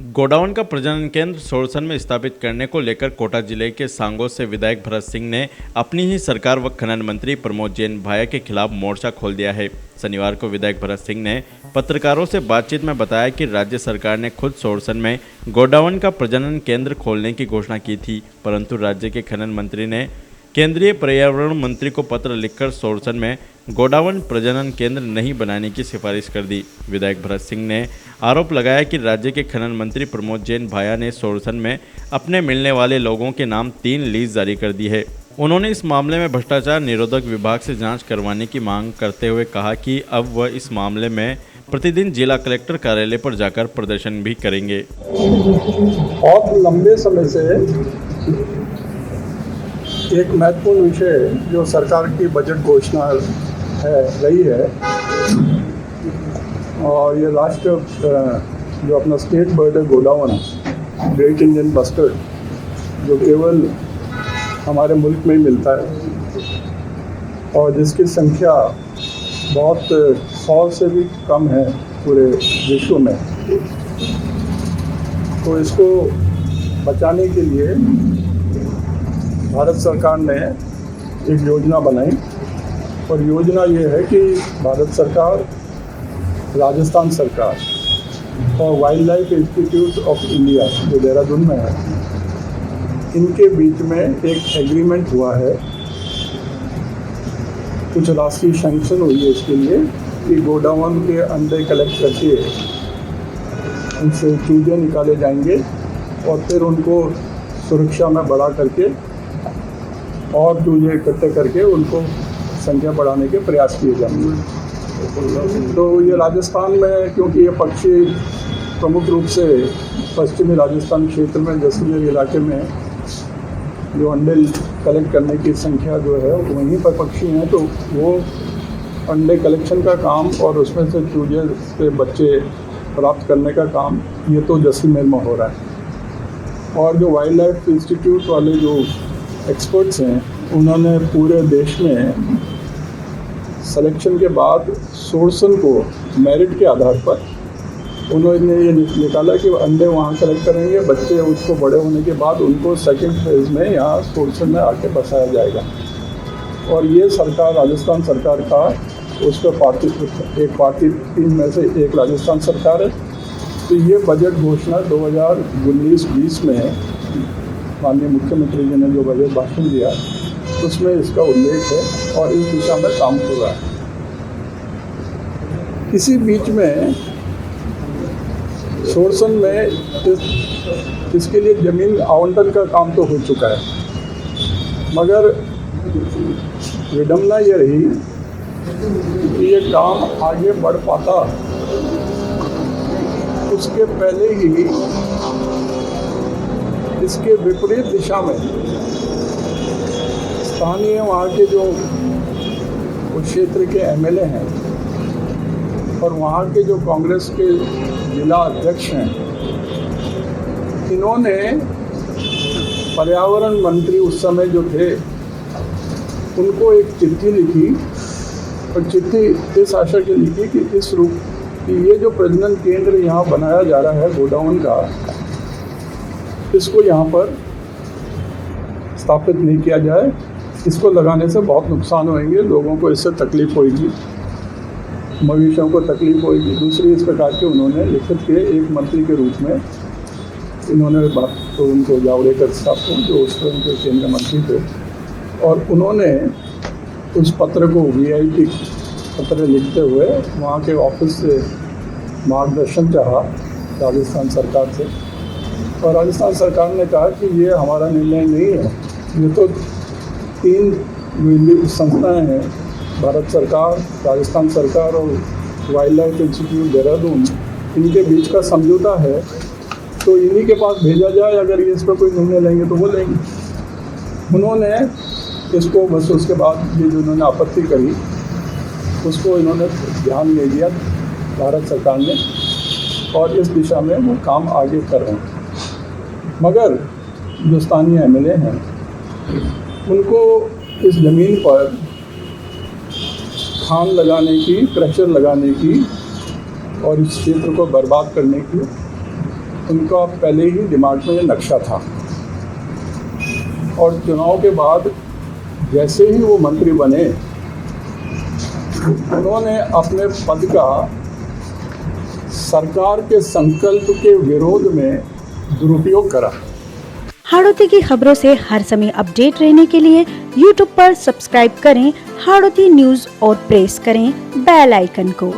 Godown का प्रजनन केंद्र सोरसन में स्थापित करने को लेकर कोटा जिले के सांगों से विधायक भरत सिंह ने अपनी ही सरकार व खनन मंत्री प्रमोद जैन भाया के खिलाफ मोर्चा खोल दिया है। शनिवार को विधायक भरत सिंह ने पत्रकारों से बातचीत में बताया कि राज्य सरकार ने खुद सोरसन में गोडाउन का प्रजनन केंद्र खोलने की घोषणा की थी, परंतु राज्य के खनन मंत्री ने केंद्रीय पर्यावरण मंत्री को पत्र लिखकर सोरसन में गोडाउन प्रजनन केंद्र नहीं बनाने की सिफारिश कर दी। विधायक भरत सिंह ने आरोप लगाया कि राज्य के खनन मंत्री प्रमोद जैन भाया ने सोरसन में अपने मिलने वाले लोगों के नाम 3 लीज जारी कर दी है। उन्होंने इस मामले में भ्रष्टाचार निरोधक विभाग से जांच करवाने की मांग करते हुए कहा कि अब वह इस मामले में प्रतिदिन जिला कलेक्टर कार्यालय पर जाकर प्रदर्शन भी करेंगे। बहुत लंबे समय से एक महत्वपूर्ण विषय जो सरकार की बजट घोषणा रही है और ये राष्ट्र जो अपना स्टेट बर्ड है गोडाउन ग्रेट इंडियन बस्टर्ड, जो केवल हमारे मुल्क में ही मिलता है और जिसकी संख्या बहुत 100 से भी कम है पूरे विश्व में, तो इसको बचाने के लिए भारत सरकार ने एक योजना बनाई और योजना ये है कि भारत सरकार, राजस्थान सरकार और wild life institute of India जो देहरादून में है, इनके बीच में एक एग्रीमेंट हुआ है, कुछ राशि सैंक्शन हुई है इसके लिए कि गोडाउन के अंडे कलेक्ट करके उनसे चूजे निकाले जाएंगे और फिर उनको सुरक्षा में बढ़ा करके और चूजे इकट्ठे करके उनको संख्या बढ़ाने के प्रयास किए जाएंगे। तो ये राजस्थान में, क्योंकि ये पक्षी प्रमुख रूप से पश्चिमी राजस्थान क्षेत्र में जैसलमेर इलाके में जो अंडे कलेक्ट करने की संख्या जो है वहीं पर पक्षी हैं, तो वो अंडे कलेक्शन का काम और उसमें से चूजे से बच्चे प्राप्त करने का काम ये तो जैसलमेर में हो रहा है। और जो वाइल्ड लाइफ इंस्टीट्यूट वाले जो एक्सपर्ट्स हैं, उन्होंने पूरे देश में सिलेक्शन के बाद सोरसन को मेरिट के आधार पर उन्होंने ये निकाला कि अंडे वहाँ कलेक्ट करेंगे, बच्चे उसको बड़े होने के बाद उनको सेकंड फेज में यहाँ सोरसन में आके बसाया जाएगा। और ये सरकार, राजस्थान सरकार का उस पर एक पार्टी टीम में से एक राजस्थान सरकार है। तो ये बजट घोषणा 2019-20 में माननीय मुख्यमंत्री जी ने जो बजट भाषण दिया उसमें इसका उल्लेख है और इस दिशा में काम हो रहा है। इसी बीच में सोरसन में इसके लिए ज़मीन आवंटन का काम तो हो चुका है, मगर विडंबना ये रही कि ये काम आगे बढ़ पाता उसके पहले ही इसके विपरीत दिशा में स्थानीय वहाँ के जो उस क्षेत्र के एमएलए हैं और वहाँ के जो कांग्रेस के जिला अध्यक्ष हैं, इन्होंने पर्यावरण मंत्री उस समय जो थे उनको एक चिट्ठी लिखी और चिट्ठी इस आशा की लिखी कि इस रूप कि ये जो प्रजनन केंद्र यहाँ बनाया जा रहा है गोडाउन का, इसको यहाँ पर स्थापित नहीं किया जाए। इसको लगाने से बहुत नुकसान होंगे, लोगों को इससे तकलीफ होगी, मवेशियों को तकलीफ होगी। दूसरी इस प्रकार के उन्होंने लिखित के एक मंत्री के रूप में इन्होंने बात तो उनको जावड़ेकर साहब को, जो उस तरह के केंद्रीय मंत्री थे, और उन्होंने उस पत्र को वीआईपी पत्र लिखते हुए वहाँ के ऑफिस से मार्गदर्शन चाहा राजस्थान सरकार से, और राजस्थान सरकार ने कहा कि ये हमारा निर्णय नहीं है, ये तो 3 संस्थाएं हैं, भारत सरकार, राजस्थान सरकार और वाइल्ड लाइफ इंस्टीट्यूट देहरादून, इनके बीच का समझौता है, तो इन्हीं के पास भेजा जाए, अगर ये इस पर कोई निर्णय लेंगे तो वो लेंगे। उन्होंने इसको बस उसके बाद ये जो उन्होंने आपत्ति करी उसको इन्होंने ध्यान नहीं दिया भारत सरकार ने, और इस दिशा में वो काम आगे कर रहे हैं। मगर जो स्थानीय एमएलए हैं उनको इस ज़मीन पर खान लगाने की, क्रशर लगाने की और इस क्षेत्र को बर्बाद करने की उनका पहले ही दिमाग में ये नक्शा था और चुनाव के बाद जैसे ही वो मंत्री बने उन्होंने अपने पद का सरकार के संकल्प के विरोध में दुरुपयोग करा। हाड़ौती की खबरों से हर समय अपडेट रहने के लिए YouTube पर सब्सक्राइब करें हाड़ौती न्यूज और प्रेस करें बेल आइकन को।